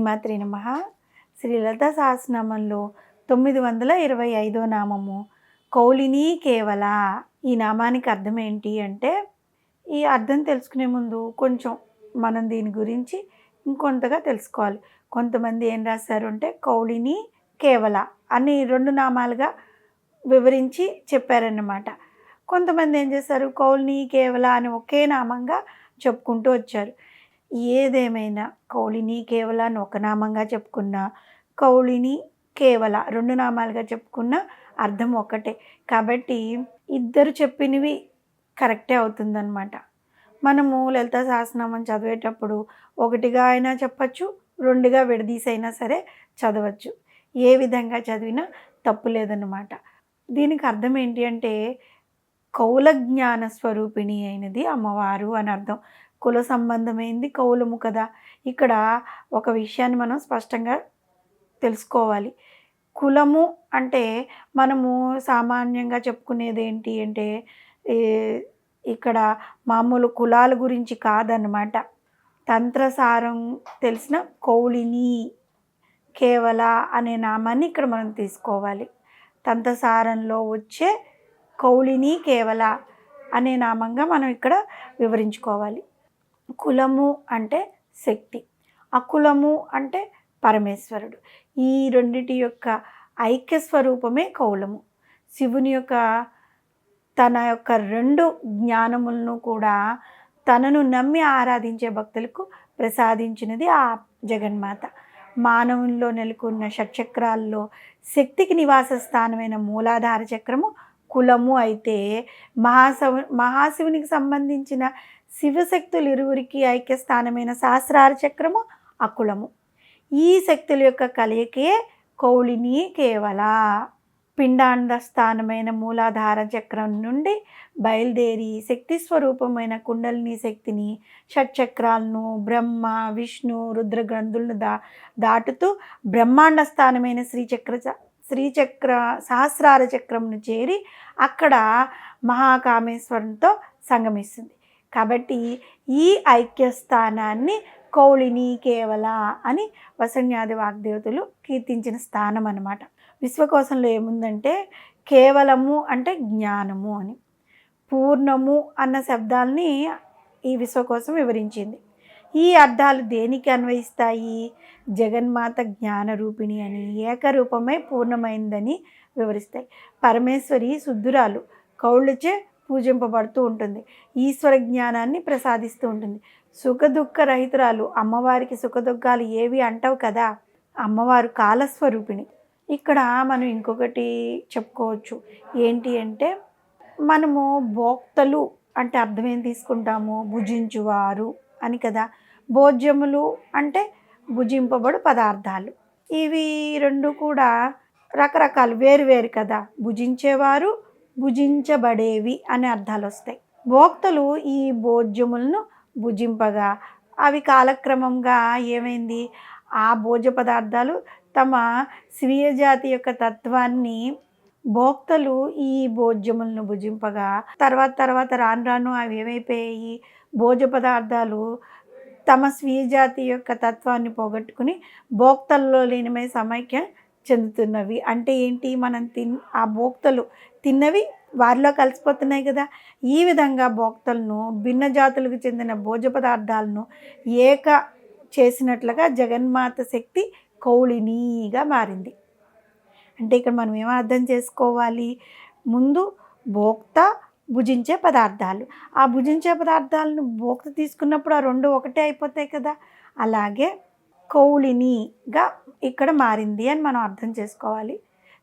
శ్రీమాత్రే నమః. శ్రీ లలితా సహస్రనామంలో 925వ నామము కౌలినీ కేవల. ఈ నామానికి అర్థం ఏంటి అంటే, ఈ అర్థం తెలుసుకునే ముందు కొంచెం మనం దీని గురించి ఇంకొంతగా తెలుసుకోవాలి. కొంతమంది ఏం రాశారు అంటే కౌలినీ కేవల అని 2 నామాలుగా వివరించి చెప్పారన్నమాట. కొంతమంది ఏం చేశారు, కౌలినీ కేవల అని ఒకే నామంగా చెప్పుకుంటూ వచ్చారు. ఏదేమైనా కౌలినీ కేవల అని ఒక నామంగా చెప్పుకున్నా, కౌలినీ కేవల 2 నామాలుగా చెప్పుకున్న అర్థం ఒకటే. కాబట్టి ఇద్దరు చెప్పినవి కరెక్టే అవుతుందన్నమాట. మనము లలితా సహస్రనామం చదివేటప్పుడు ఒకటిగా అయినా చెప్పచ్చు, 2గా విడదీసైనా సరే చదవచ్చు. ఏ విధంగా చదివినా తప్పు లేదన్నమాట. దీనికి అర్థం ఏంటి అంటే, కౌల జ్ఞాన స్వరూపిణి అయినది అమ్మవారు అని అర్థం. కుల సంబంధమైంది కౌలము కదా. ఇక్కడ ఒక విషయాన్ని మనం స్పష్టంగా తెలుసుకోవాలి. కులము అంటే మనము సామాన్యంగా చెప్పుకునేది ఏంటి అంటే, ఇక్కడ మామూలు కులాల గురించి కాదన్నమాట. తంత్రసారం తెలిసిన కౌలినీ కేవల అనే నామాన్ని ఇక్కడ మనం తీసుకోవాలి. తంత్రసారంలో వచ్చే కౌలినీ కేవల అనే నామంగా మనం ఇక్కడ వివరించుకోవాలి. కులము అంటే శక్తి, అకులము అంటే పరమేశ్వరుడు. ఈ రెండిటి యొక్క ఐక్య స్వరూపమే కౌలము. శివుని యొక్క తన యొక్క 2 జ్ఞానములను కూడా తనను నమ్మి ఆరాధించే భక్తులకు ప్రసాదించినది ఆ జగన్మాత. మానవుల్లో నెలకొన్న షట్చక్రాల్లో శక్తికి నివాస స్థానమైన మూలాధార చక్రము కులము అయితే, మహాశివునికి సంబంధించిన శివశక్తులు ఇరువురికి ఐక్యస్థానమైన సహస్రార చక్రము అకులము. ఈ శక్తుల యొక్క కలయికే కౌలినీ కేవల. పిండాండ స్థానమైన మూలాధార చక్రం నుండి బయలుదేరి శక్తి స్వరూపమైన కుండలిని శక్తిని, షట్చక్రాలను, బ్రహ్మ విష్ణు రుద్ర గ్రంథులను దాటుతూ బ్రహ్మాండ స్థానమైన శ్రీచక్ర సహస్రార చక్రంను చేరి అక్కడ మహాకామేశ్వరంతో సంగమిస్తుంది. కాబట్టి ఈ ఐక్యస్థానాన్ని కౌలినీ కేవల అని వసన్యాది వాగ్దేవతలు కీర్తించిన స్థానం అన్నమాట. విశ్వకోశంలో ఏముందంటే, కేవలము అంటే జ్ఞానము అని, పూర్ణము అన్న శబ్దాల్ని ఈ విశ్వకోశం వివరించింది. ఈ అర్థాలు దేనికి అన్వయిస్తాయి? జగన్మాత జ్ఞానరూపిణి అని, ఏకరూపమై పూర్ణమైందని వివరిస్తాయి. పరమేశ్వరి శుద్ధురాలు, కౌళ్ళచే పూజింపబడుతూ ఉంటుంది, ఈశ్వర జ్ఞానాన్ని ప్రసాదిస్తూ ఉంటుంది. సుఖదుఖ రహితురాలు, అమ్మవారికి సుఖదుఖాలు ఏవి అంటవు కదా. అమ్మవారు కాలస్వరూపిణి. ఇక్కడ మనం ఇంకొకటి చెప్పుకోవచ్చు. ఏంటి అంటే, మనము భోక్తలు అంటే అర్థం ఏం తీసుకుంటాము? భుజించువారు అని కదా. భోజ్యములు అంటే భుజింపబడు పదార్థాలు. ఇవి 2 కూడా రకరకాలు, వేరు కదా. భుజించేవారు, భుజించబడేవి అనే అర్థాలు వస్తాయి. భోక్తలు ఈ భోజ్యములను భుజింపగా అవి కాలక్రమంగా ఏమైంది, ఆ భోజ్య పదార్థాలు తమ స్వీయ జాతి యొక్క తత్వాన్ని భోక్తలు ఈ భోజ్యములను భుజింపగా తర్వాత రాను అవి ఏమైపోయాయి, భోజ్య పదార్థాలు తమ స్వీయ జాతి యొక్క తత్వాన్ని పోగొట్టుకుని భోక్తల్లో లీనమై సమైక్యం చెందుతున్నవి. అంటే ఏంటి, మనం ఆ భోక్తలు తిన్నవి వారిలో కలిసిపోతున్నాయి కదా. ఈ విధంగా భోక్తలను, భిన్న జాతులకు చెందిన భోజ్య పదార్థాలను ఏక చేసినట్లుగా జగన్మాత శక్తి కౌలినీగా మారింది. అంటే ఇక్కడ మనం ఏం అర్థం చేసుకోవాలి? ముందు భోక్త, భుజించే పదార్థాలు. ఆ భుజించే పదార్థాలను భోక్త తీసుకున్నప్పుడు ఆ 2 ఒకటే అయిపోతాయి కదా. అలాగే కౌలినీగా ఇక్కడ మారింది అని మనం అర్థం చేసుకోవాలి.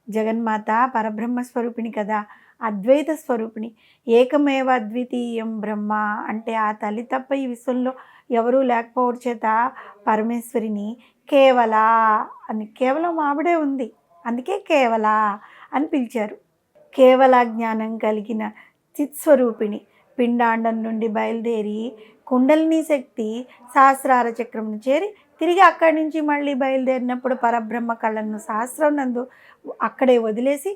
జగన్మాత పరబ్రహ్మ స్వరూపిణి కదా, అద్వైత స్వరూపిణి. ఏకమేవ అద్వితీయం బ్రహ్మ అంటే ఆ తల్లి తప్ప ఈ విశ్వంలో ఎవరూ లేకపోవడం చేత పరమేశ్వరిని కేవల అని, కేవలం ఆవిడే ఉంది, అందుకే కేవల అని పిలిచారు. కేవల జ్ఞానం కలిగిన చిత్స్వరూపిణి. పిండాండం నుండి బయలుదేరి కుండలిని శక్తి సహస్రార చక్రంను చేరి తిరిగి అక్కడి నుంచి మళ్ళీ బయలుదేరినప్పుడు పరబ్రహ్మ కళను సహస్రం నందు అక్కడే వదిలేసి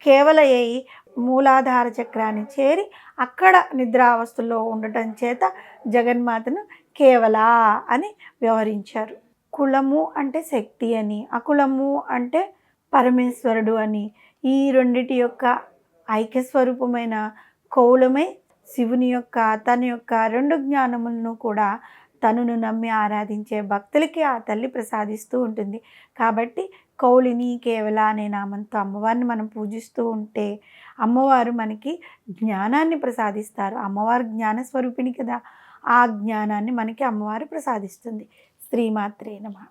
కేవలయ్యి మూలాధార చక్రాన్ని చేరి అక్కడ నిద్రావస్థలో ఉండటం చేత జగన్మాతను కేవల అని వ్యవహరించారు. కులము అంటే శక్తి అని, అకులము అంటే పరమేశ్వరుడు అని, ఈ రెండిటి యొక్క ఐక్య స్వరూపమైన కౌలమే శివుని యొక్క తన యొక్క 2 జ్ఞానములను కూడా తనను నమ్మి ఆరాధించే భక్తులకి ఆ తల్లి ప్రసాదిస్తూ ఉంటుంది. కాబట్టి కౌలిని కేవల అనే నామంతో అమ్మవారిని మనం పూజిస్తూ ఉంటే అమ్మవారు మనకి జ్ఞానాన్ని ప్రసాదిస్తారు. అమ్మవారు జ్ఞాన స్వరూపిణి కదా! ఆ జ్ఞానాన్ని మనకి అమ్మవారు ప్రసాదిస్తుంది. శ్రీమాత్రే నమః.